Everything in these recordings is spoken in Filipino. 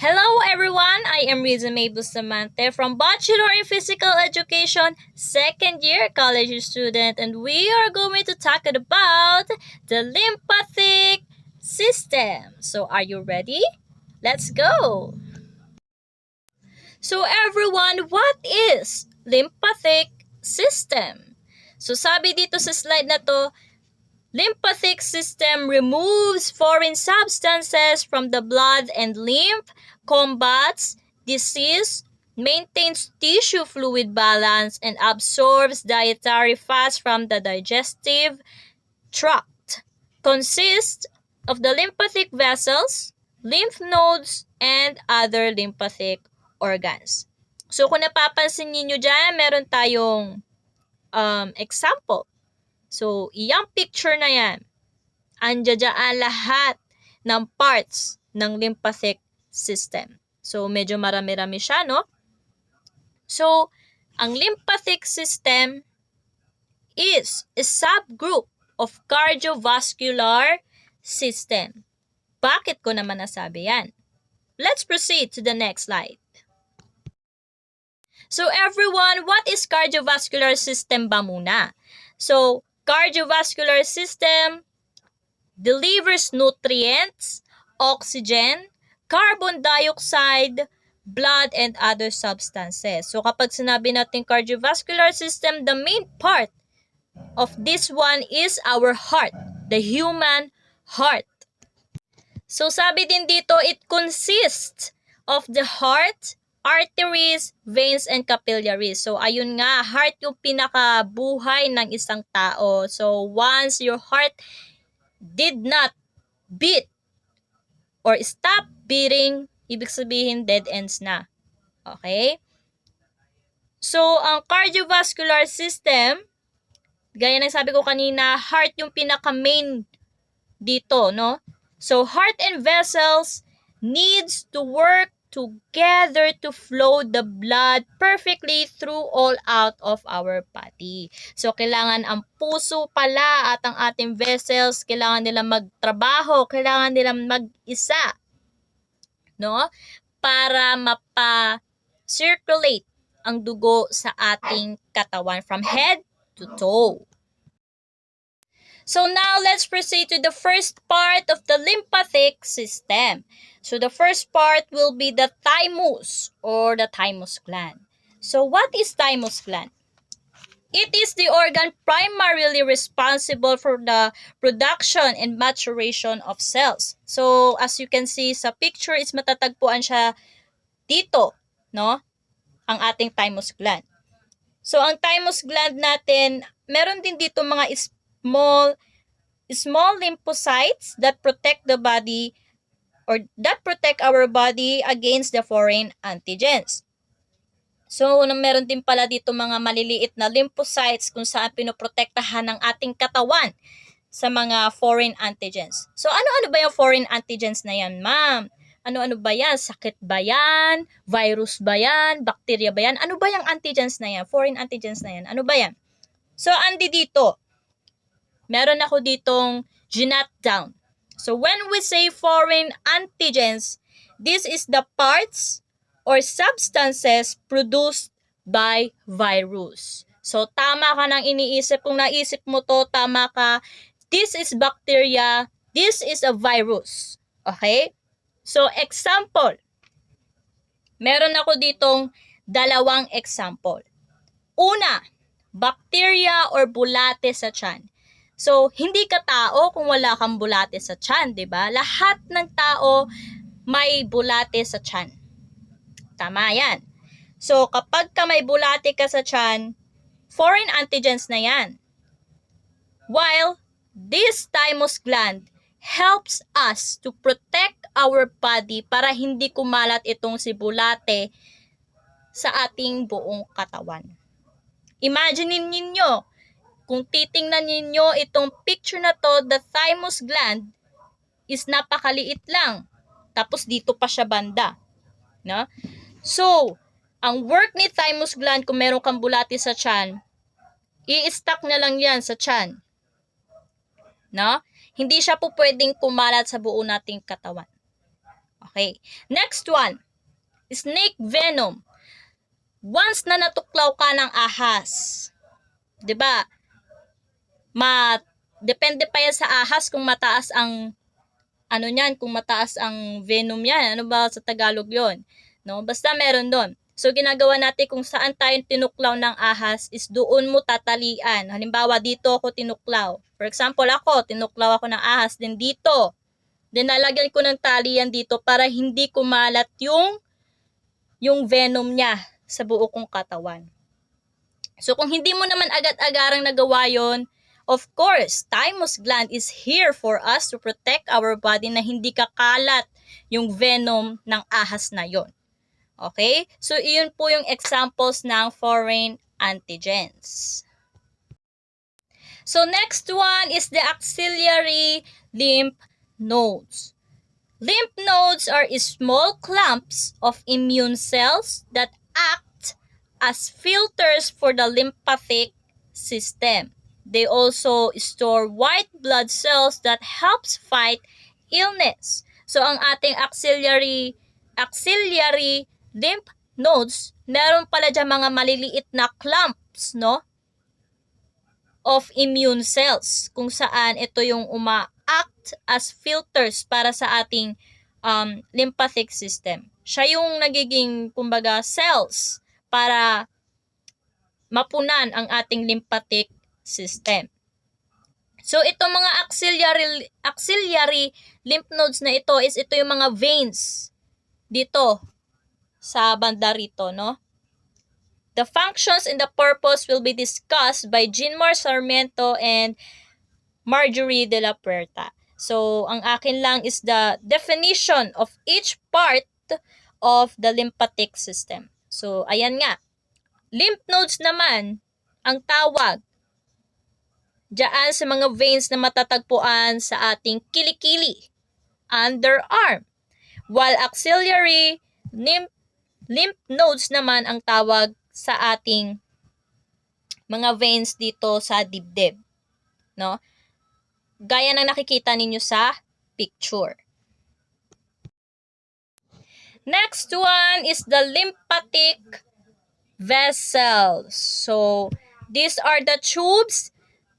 Hello everyone, I am Riza May Bustamante from Bachelor in Physical Education, second year college student, and we are going to talk about the lymphatic system. So are you ready? Let's go! So everyone, what is lymphatic system? So sabi dito sa slide na to, lymphatic system removes foreign substances from the blood and lymph, combats disease, maintains tissue fluid balance, and absorbs dietary fats from the digestive tract. Consists of the lymphatic vessels, lymph nodes, and other lymphatic organs. So kung napapansin niyo dyan, meron tayong example. So, iyang picture na yan, andyan lahat ng parts ng lymphatic system. So, medyo marami-rami siya, no? So, ang lymphatic system is a subgroup of cardiovascular system. Bakit ko naman nasabi yan? Let's proceed to the next slide. So, everyone, what is cardiovascular system ba muna? So, cardiovascular system delivers nutrients, oxygen, carbon dioxide, blood, and other substances. So kapag sinabi natin cardiovascular system, the main part of this one is our heart, the human heart. So sabi din dito, it consists of the heart, arteries, veins, and capillaries. So ayun nga, heart yung pinakabuhay ng isang tao. So once your heart did not beat or stop beating, ibig sabihin dead ends na. Okay? So, ang cardiovascular system, gaya ng sabi ko kanina, heart yung pinaka-main dito, no? So, heart and vessels needs to work together to flow the blood perfectly through all out of our body. So, kailangan ang puso pala at ang ating vessels, kailangan nilang magtrabaho, kailangan nilang mag-isa, no? Para mapa-circulate ang dugo sa ating katawan from head to toe. So now, let's proceed to the first part of the lymphatic system. So the first part will be the thymus or the thymus gland. So what is thymus gland? It is the organ primarily responsible for the production and maturation of cells. So as you can see sa picture, is matatagpuan siya dito, no? Ang ating thymus gland. So ang thymus gland natin, meron din dito mga small lymphocytes that protect the body or that protect our body against the foreign antigens. So, meron din pala dito mga maliliit na lymphocytes kung saan pinoprotektahan ng ating katawan sa mga foreign antigens. So, ano-ano ba yung foreign antigens na yan, ma'am? Ano-ano ba yan? Sakit ba yan? Virus ba yan? Bacteria ba yan? Ano ba yung antigens na yan? Foreign antigens na yan? Ano ba yan? So, andi dito. Meron ako ditong ginat down. So, when we say foreign antigens, this is the parts or substances produced by virus. So, tama ka nang iniisip. Kung naisip mo to, tama ka. This is bacteria. This is a virus. Okay? So, example. Meron ako ditong dalawang example. Una, bacteria or bulate sa tiyan. So, hindi ka tao kung wala kang bulate sa tiyan, di ba? Lahat ng tao may bulate sa tiyan. Tama yan. So, kapag ka may bulate ka sa tiyan, foreign antigens na yan. While this thymus gland helps us to protect our body para hindi kumalat itong si bulate sa ating buong katawan. Imagine ninyo, kung titingnan ninyo itong picture na to, the thymus gland is napakaliit lang. Tapos dito pa siya banda. No? So, ang work ni thymus gland kung meron kang bulate sa tiyan, i-stack na lang yan sa tiyan. No? Hindi siya po pwedeng kumalat sa buo nating katawan. Okay. Next one, snake venom. Once na natuklaw ka ng ahas, 'di ba? Depende pa yan sa ahas kung mataas ang ano niyan, kung mataas ang venom niyan. Ano ba sa Tagalog 'yon? No, basta meron doon. So ginagawa natin kung saan tayo tinuklaw ng ahas is doon mo tatalian. Halimbawa dito ako tinuklaw. For example, ako tinuklaw ako ng ahas din dito. Then lalagyan ko ng talian dito para hindi kumalat yung venom niya sa buo kong katawan. So kung hindi mo naman agad-agarang nagawa yon, of course, thymus gland is here for us to protect our body na hindi kakalat yung venom ng ahas na yon. Okay? So iyon po yung examples ng foreign antigens. So next one is the axillary lymph nodes. Lymph nodes are small clumps of immune cells that act as filters for the lymphatic system. They also store white blood cells that helps fight illness. So ang ating axillary lymph nodes, meron pala dyan mga maliliit na clumps, no, of immune cells kung saan ito yung act as filters para sa ating lymphatic system. Siya yung nagiging, kumbaga, cells para mapunan ang ating lymphatic system. So, itong mga axillary lymph nodes na ito yung mga veins dito sa banda rito, no? The functions and the purpose will be discussed by Jean-Mar Sarmiento and Marjorie de la Puerta. So, ang akin lang is the definition of each part of the lymphatic system. So, ayan nga. Lymph nodes naman, ang tawag diyan sa mga veins na matatagpuan sa ating kilikili, underarm. While axillary lymph nodes naman ang tawag sa ating mga veins dito sa dibdib, no? Gaya ng nakikita ninyo sa picture. Next one is the lymphatic vessels. So, these are the tubes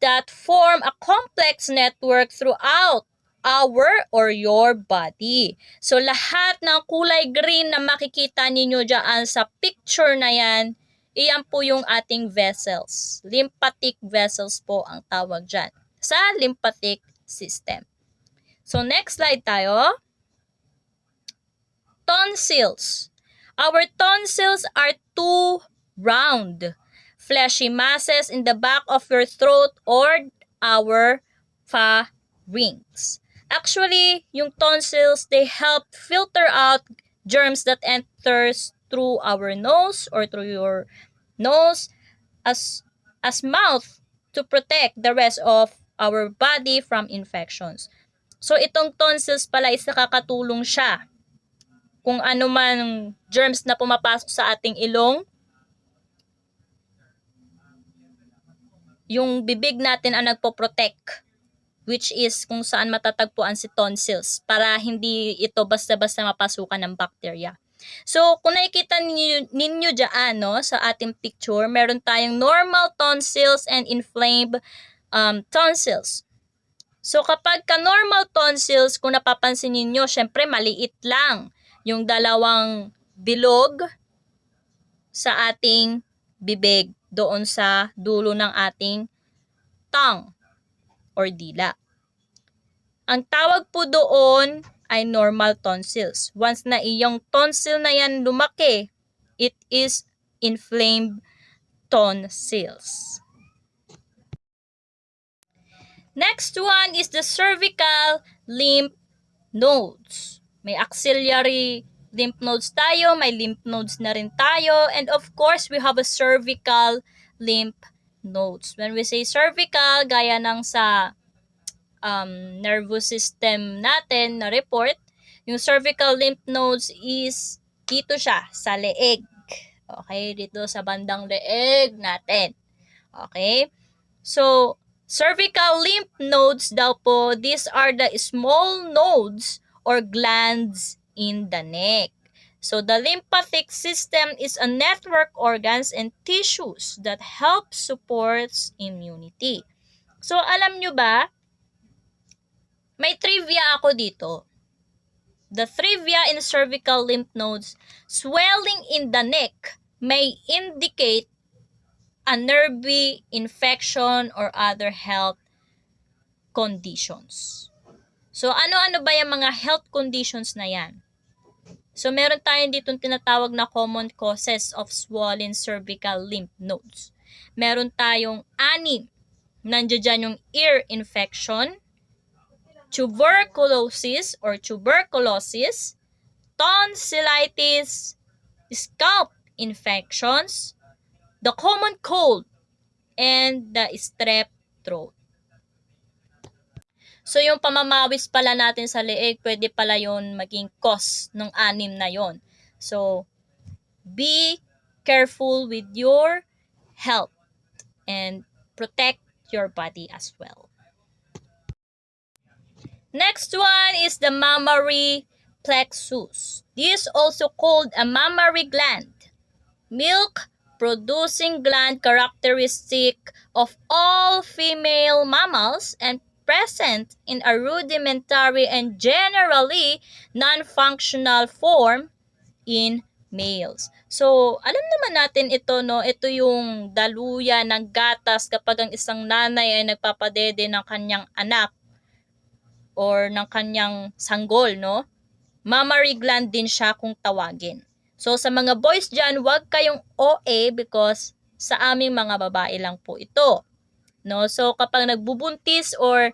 that form a complex network throughout our or your body. So, lahat ng kulay green na makikita ninyo dyan sa picture na yan, iyan po yung ating vessels. Lymphatic vessels po ang tawag dyan sa lymphatic system. So, next slide tayo. Tonsils. Our tonsils are two round, fleshy masses in the back of your throat or our pharynx. Actually, yung tonsils, they help filter out germs that enters through our nose or through your nose as mouth to protect the rest of our body from infections. So, itong tonsils pala is nakakatulong siya kung ano man germs na pumapasok sa ating ilong, yung bibig natin ang nagpo-protect, which is kung saan matatagpuan si tonsils para hindi ito basta-basta mapasukan ng bacteria. So, kung nakikita ninyo dyan, no, sa ating picture, meron tayong normal tonsils and inflamed tonsils. So, kapag ka-normal tonsils, kung napapansin ninyo, syempre maliit lang yung dalawang bilog sa ating bibig doon sa dulo ng ating tongue or dila. Ang tawag po doon ay normal tonsils. Once na iyong tonsil na yan lumaki, it is inflamed tonsils. Next one is the cervical lymph nodes. May axillary lymph nodes tayo, may lymph nodes na rin tayo, and of course, we have a cervical lymph nodes. When we say cervical, gaya ng sa nervous system natin na report, yung cervical lymph nodes is dito siya, sa leeg. Okay, dito sa bandang leeg natin. Okay, so cervical lymph nodes daw po, these are the small nodes or glands in the neck. So the lymphatic system is a network organs and tissues that help supports immunity. So alam nyo ba, may trivia ako dito. The trivia in cervical lymph nodes, swelling in the neck may indicate a nervy infection or other health conditions. So ano-ano ba yung mga health conditions na yan? So, meron tayong ditong tinatawag na common causes of swollen cervical lymph nodes. Meron tayong 6. Nandiyan dyan yung ear infection, tuberculosis, tonsillitis, scalp infections, the common cold, and the strep throat. So, yung pamamawis pala natin sa leeg, pwede pala yon maging cause ng 6 na yon. So, be careful with your health and protect your body as well. Next one is the mammary plexus. This is also called a mammary gland. Milk-producing gland characteristic of all female mammals and present in a rudimentary and generally non-functional form in males. So, alam naman natin ito, no? Ito yung daluyan ng gatas kapag ang isang nanay ay nagpapadede ng kanyang anak or ng kanyang sanggol, no? Mammary gland din siya kung tawagin. So, sa mga boys dyan, huwag kayong OA because sa aming mga babae lang po ito. No? So, kapag nagbubuntis or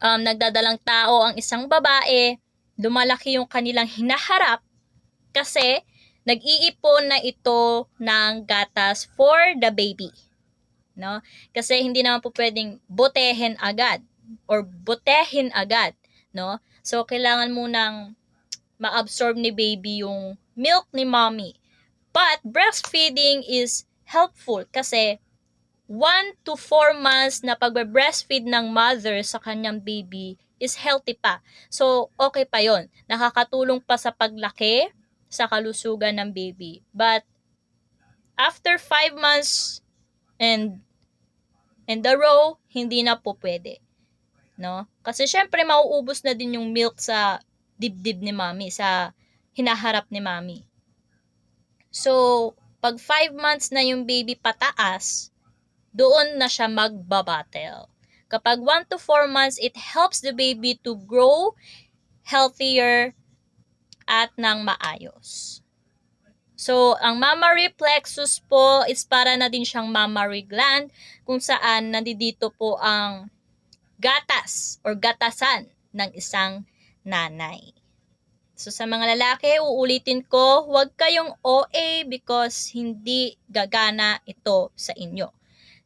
nagdadalang tao ang isang babae, lumalaki yung kanilang hinaharap kasi nag-iipon na ito ng gatas for the baby. No? Kasi hindi naman po pwedeng botehin agad or botehin agad. No? So, kailangan munang ma-absorb ni baby yung milk ni mommy. But breastfeeding is helpful kasi 1 to 4 months na pagbe-breastfeed ng mother sa kanyang baby is healthy pa. So, okay pa yon. Nakakatulong pa sa paglaki, sa kalusugan ng baby. But, after 5 months and the row, hindi na po pwede. No? Kasi syempre, mauubos na din yung milk sa dibdib ni mommy, sa hinaharap ni mommy. So, pag 5 months na yung baby pataas, doon na siya magbabattle. Kapag 1 to 4 months, it helps the baby to grow healthier at ng maayos. So, ang mammary plexus po is para na din siyang mammary gland kung saan nandito po ang gatas or gatasan ng isang nanay. So, sa mga lalaki, uulitin ko, huwag kayong OA because hindi gagana ito sa inyo.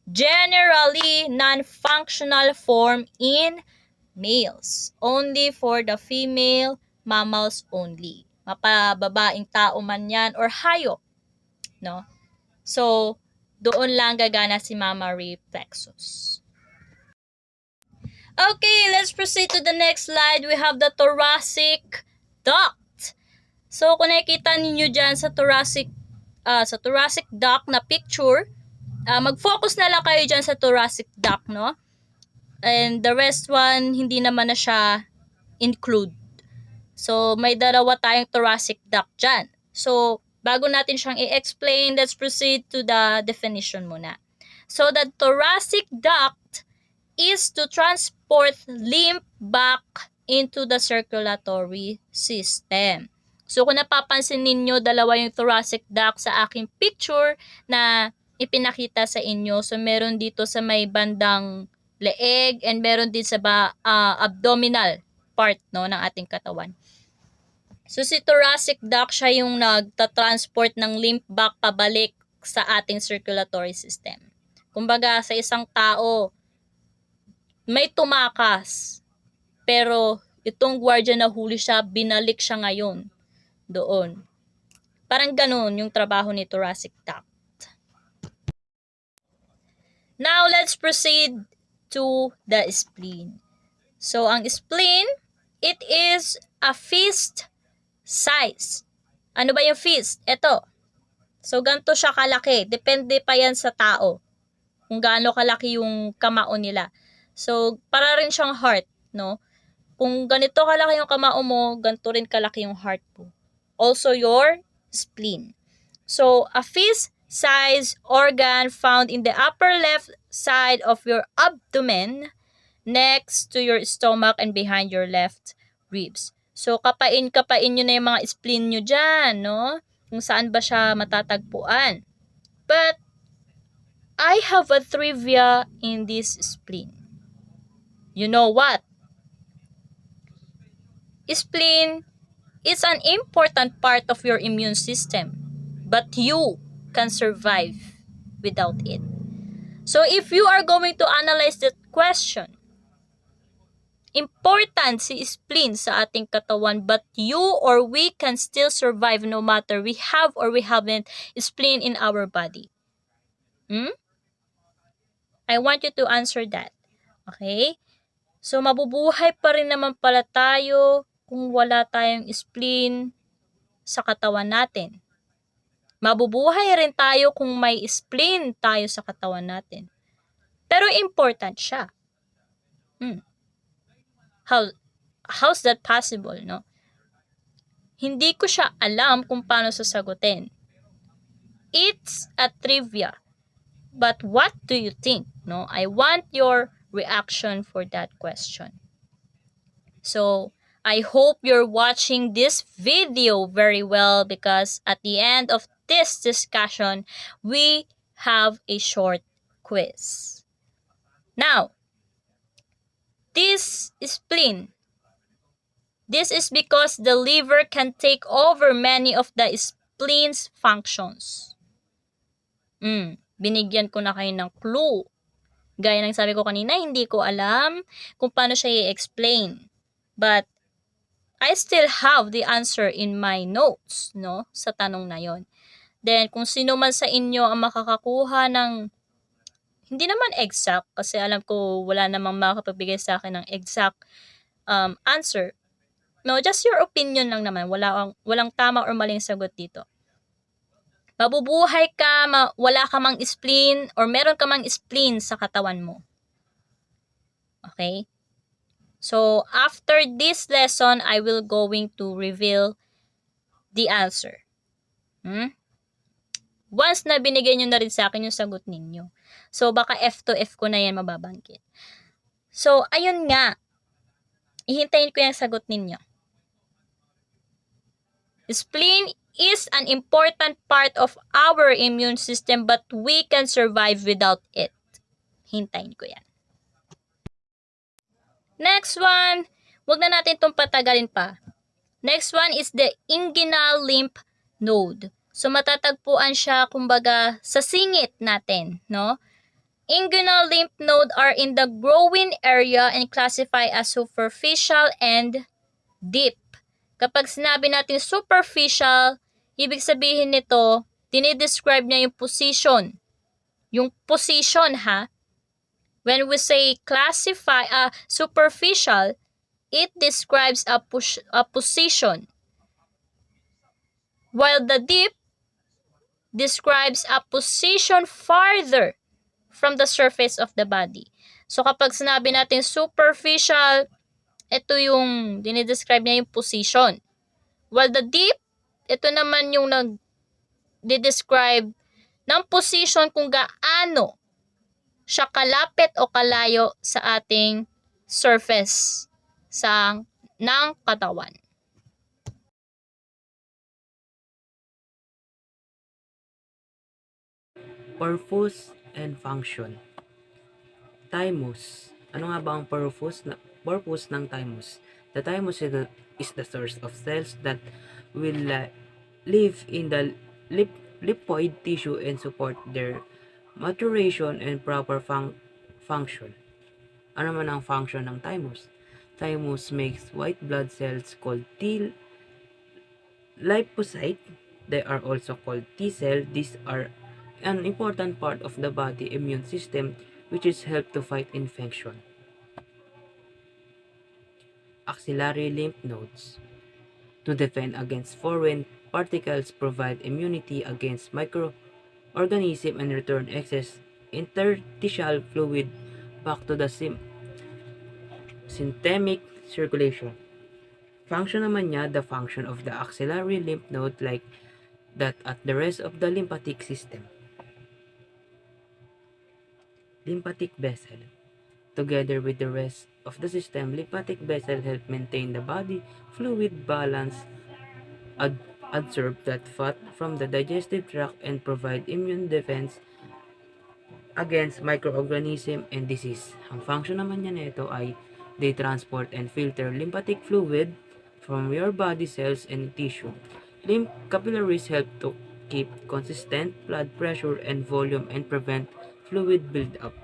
Generally, non-functional form in males. Only for the female mammals only. Mapababaing tao man yan or hayop. No? So, doon lang gagana si mammary plexus. Okay, let's proceed to the next slide. We have the thoracic duct. So, kung nakikita ninyo dyan sa thoracic duct na picture, mag-focus na lang kayo dyan sa thoracic duct, no? And the rest one, hindi naman na siya include. So, may dalawa tayong thoracic duct dyan. So, bago natin siyang i-explain, let's proceed to the definition muna. So, the thoracic duct is to transport lymph back into the circulatory system. So, kung napapansin ninyo, dalawa yung thoracic duct sa aking picture na ipinakita sa inyo. So, meron dito sa may bandang leeg and meron din sa abdominal part, no, ng ating katawan. So, si thoracic duct, siya yung nagta-transport ng lymph back pabalik sa ating circulatory system. Kumbaga, sa isang tao, may tumakas, pero itong gwardiya na huli siya, binalik siya ngayon doon. Parang ganun yung trabaho ni thoracic duct. Now, let's proceed to the spleen. So, ang spleen, it is a fist size. Ano ba yung fist? Ito. So, ganito siya kalaki. Depende pa yan sa tao. Kung gaano kalaki yung kamao nila. So, para rin siyang heart, no? Kung ganito kalaki yung kamao mo, ganito rin kalaki yung heart mo. Also, your spleen. So, a fist-sized organ found in the upper left side of your abdomen, next to your stomach and behind your left ribs. So, kapain nyo na yung mga spleen nyo dyan, no? Kung saan ba siya matatagpuan. But, I have a trivia in this spleen. You know what? Spleen is an important part of your immune system, but you can survive without it. So if you are going to analyze that question, important si spleen sa ating katawan, but you or we can still survive no matter we have or we haven't spleen in our body. I want you to answer that. Okay? So mabubuhay pa rin naman pala tayo kung wala tayong spleen sa katawan natin. Mabubuhay rin tayo kung may spleen tayo sa katawan natin. Pero important siya. How's that possible, no? Hindi ko siya alam kung paano sasagutin. It's a trivia. But what do you think, no? I want your reaction for that question. So, I hope you're watching this video very well because at the end of this discussion, we have a short quiz. Now, this spleen. This is because the liver can take over many of the spleen's functions. Binigyan ko na kayo ng clue. Gaya ng sabi ko kanina, hindi ko alam kung paano siya i-explain. But, I still have the answer in my notes, no? Sa tanong na yon. Then, kung sino man sa inyo ang makakakuha ng, hindi naman exact, kasi alam ko wala namang makapagbigay sa akin ng exact answer. No, just your opinion lang naman. Walang tama or maling sagot dito. Mabubuhay ka, wala ka mang spleen, or meron ka mang spleen sa katawan mo. Okay? So, after this lesson, I will going to reveal the answer. Once na binigay nyo na rin sa akin yung sagot ninyo. So, baka F to F ko na yan mababanggit. So, ayun nga. Ihintayin ko yung sagot ninyo. Spleen is an important part of our immune system but we can survive without it. Hintayin ko yan. Next one, wag na natin itong patagalin pa. Next one is the inguinal lymph node. So matatagpuan siya kumbaga sa singit natin, no? Inguinal lymph node are in the groin area and classify as superficial and deep. Kapag sinabi natin superficial, ibig sabihin nito, dinidescribe niya yung position. Yung position, ha? When we say classify, superficial, it describes a position. While the deep describes a position farther from the surface of the body. So kapag sinabi natin superficial, ito yung dinidescribe niya yung position. While the deep, ito naman yung nag-describe ng position kung gaano siya kalapit o kalayo sa ating surface ng katawan. Purpose and function. Thymus. Ano nga ba ang purpose ng thymus? The thymus is the source of cells that will live in the lipoid tissue and support their maturation and proper function. Ano man ang function ng thymus? Thymus makes white blood cells called T lymphocyte. They are also called T cell. These are an important part of the body immune system which is help to fight infection. Axillary lymph nodes. to defend against foreign particles, provide immunity against microorganisms, and return excess interstitial fluid back to the systemic circulation. Function naman niya, the function of the axillary lymph node like that at the rest of the lymphatic system. Lymphatic vessel. Together with the rest of the system, lymphatic vessel help maintain the body fluid balance, absorb that fat from the digestive tract, and provide immune defense against microorganism and disease. Ang function naman niya nito ay they transport and filter lymphatic fluid from your body cells and tissue. Lymph capillaries help to keep consistent blood pressure and volume and prevent fluid buildup.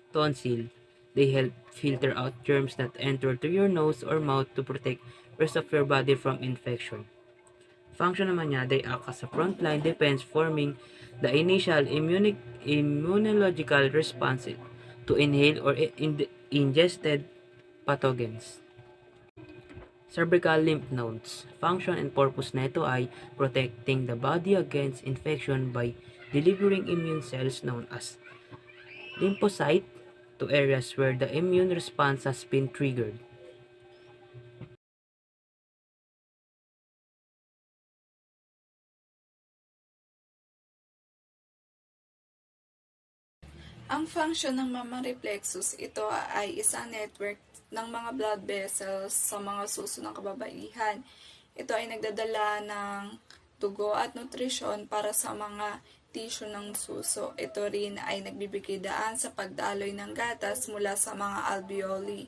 Tonsil. They help filter out germs that enter to your nose or mouth to protect rest of your body from infection. Function naman niya, they act as a frontline defense forming the initial immunological response to inhale or ingested pathogens. Cervical lymph nodes. Function and purpose nito ay protecting the body against infection by delivering immune cells known as lymphocyte to areas where the immune response has been triggered. Ang function ng mammary plexus, ito ay isang network ng mga blood vessels sa mga suso ng kababaihan. Ito ay nagdadala ng dugo at nutrisyon para sa mga tissue ng suso. Ito rin ay nagbibigay daan sa pagdaloy ng gatas mula sa mga alveoli.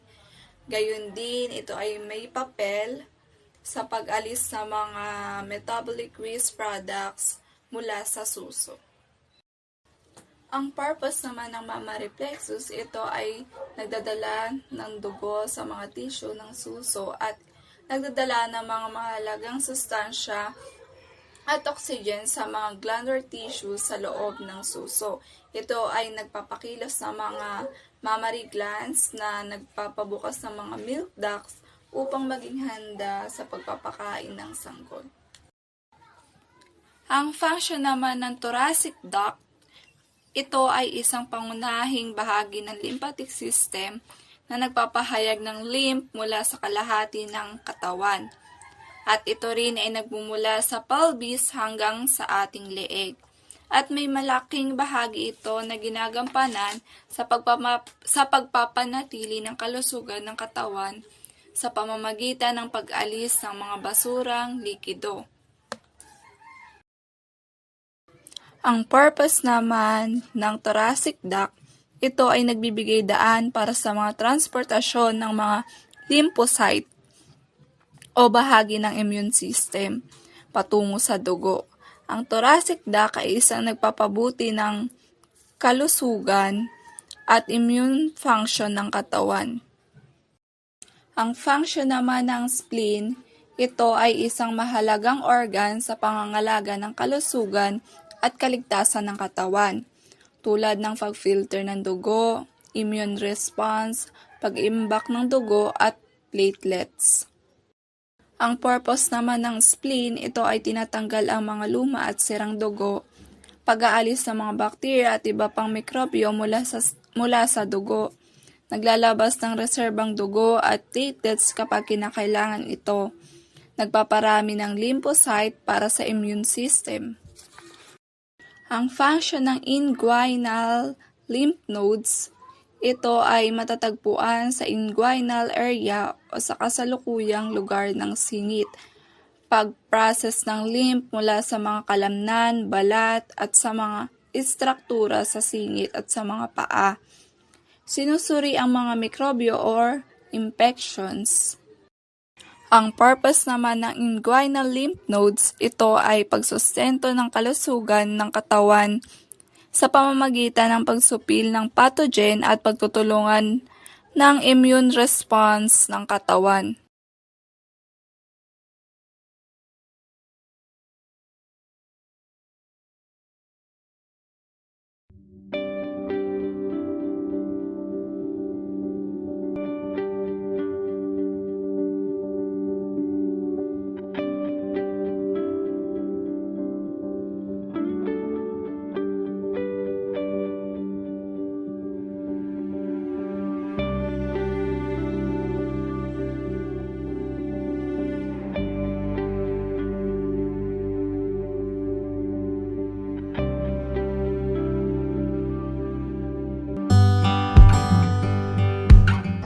Gayun din, ito ay may papel sa pag-alis sa mga metabolic waste products mula sa suso. Ang purpose naman ng mammary plexus, ito ay nagdadala ng dugo sa mga tissue ng suso at nagdadala ng mga mahalagang sustansya at oxygen sa mga glandular tissue sa loob ng suso. Ito ay nagpapakilos ng mga mammary glands na nagpapabukas ng mga milk ducts upang maging handa sa pagpapakain ng sanggol. Ang function naman ng thoracic duct, ito ay isang pangunahing bahagi ng lymphatic system na nagpapahayag ng lymph mula sa kalahati ng katawan. At ito rin ay nagmumula sa pelvis hanggang sa ating leeg. At may malaking bahagi ito na ginagampanan sa pagpapanatili ng kalusugan ng katawan sa pamamagitan ng pag-alis ng mga basurang likido. Ang purpose naman ng thoracic duct, ito ay nagbibigay daan para sa mga transportasyon ng mga lymphocyte o bahagi ng immune system patungo sa dugo. Ang thoracic duct ay isang nagpapabuti ng kalusugan at immune function ng katawan. Ang function naman ng spleen, ito ay isang mahalagang organ sa pangangalaga ng kalusugan at kaligtasan ng katawan, tulad ng pag-filter ng dugo, immune response, pag-imbak ng dugo at platelets. Ang purpose naman ng spleen, ito ay tinatanggal ang mga luma at sirang dugo, pag-aalis ng mga bakterya at iba pang mikrobyo mula sa dugo, naglalabas ng reserbang dugo at platelets kapag kinakailangan ito, nagpaparami ng lymphocyte para sa immune system. Ang function ng inguinal lymph nodes, ito ay matatagpuan sa inguinal area o sa kasalukuyang lugar ng singit. Pag-process ng lymph mula sa mga kalamnan, balat at sa mga istruktura sa singit at sa mga paa. Sinusuri ang mga mikrobyo or infections. Ang purpose naman ng inguinal lymph nodes, ito ay pagsustento ng kalusugan ng katawan sa pamamagitan ng pagsupil ng pathogen at pagtutulungan ng immune response ng katawan.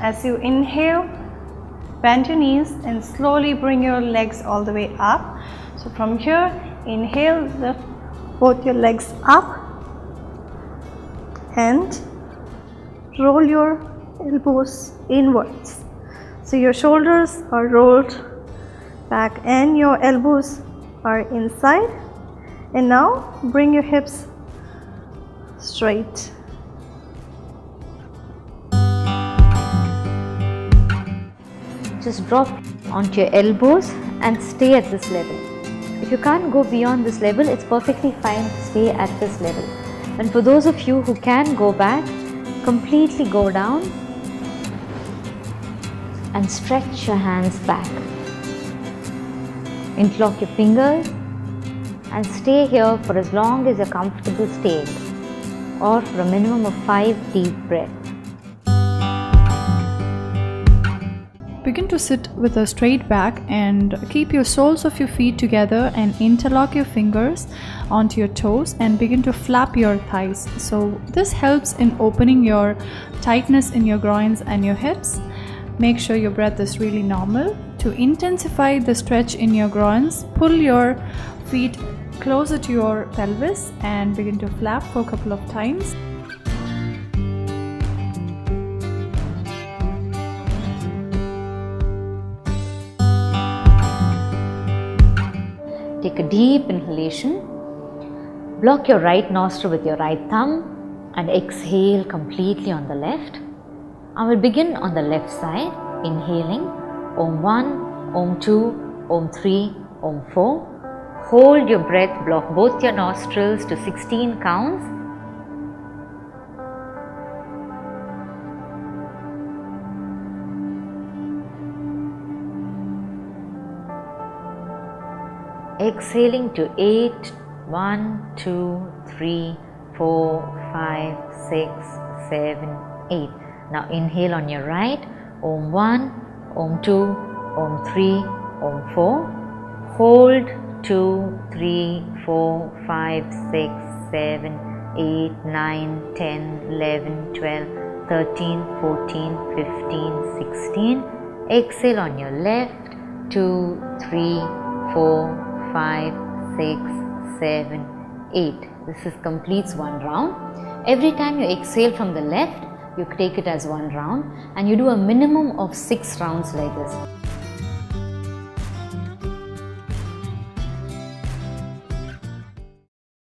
As you inhale, bend your knees and slowly bring your legs all the way up. So from here, inhale, lift both your legs up and roll your elbows inwards. So your shoulders are rolled back and your elbows are inside. And now bring your hips straight. Just drop onto your elbows and stay at this level. If you can't go beyond this level, it's perfectly fine to stay at this level. And for those of you who can go back, completely go down and stretch your hands back. Interlock your fingers and stay here for as long as you're comfortable staying, or for a minimum of 5 deep breaths. Begin to sit with a straight back and keep your soles of your feet together and interlock your fingers onto your toes and begin to flap your thighs. So this helps in opening your tightness in your groins and your hips. Make sure your breath is really normal. To intensify the stretch in your groins, pull your feet closer to your pelvis and begin to flap for a couple of times. Take a deep inhalation. Block your right nostril with your right thumb and exhale completely on the left. I will begin on the left side, inhaling Om 1, Om 2, Om 3, Om 4. Hold your breath, block both your nostrils to 16 counts. Exhaling to 8, 1, 2, 3, 4, 5, 6, 7, 8. Now inhale on your right, Om 1, Om 2, Om 3, Om 4. Hold 2, 3, 4, 5, 6, 7, 8, 9, 10, 11, 12, 13, 14, 15, 16. Exhale on your left, 2, 3, 4, 5, 6, 7, 8. This completes one round. Every time you exhale from the left, you take it as one round and you do a minimum of 6 rounds like this.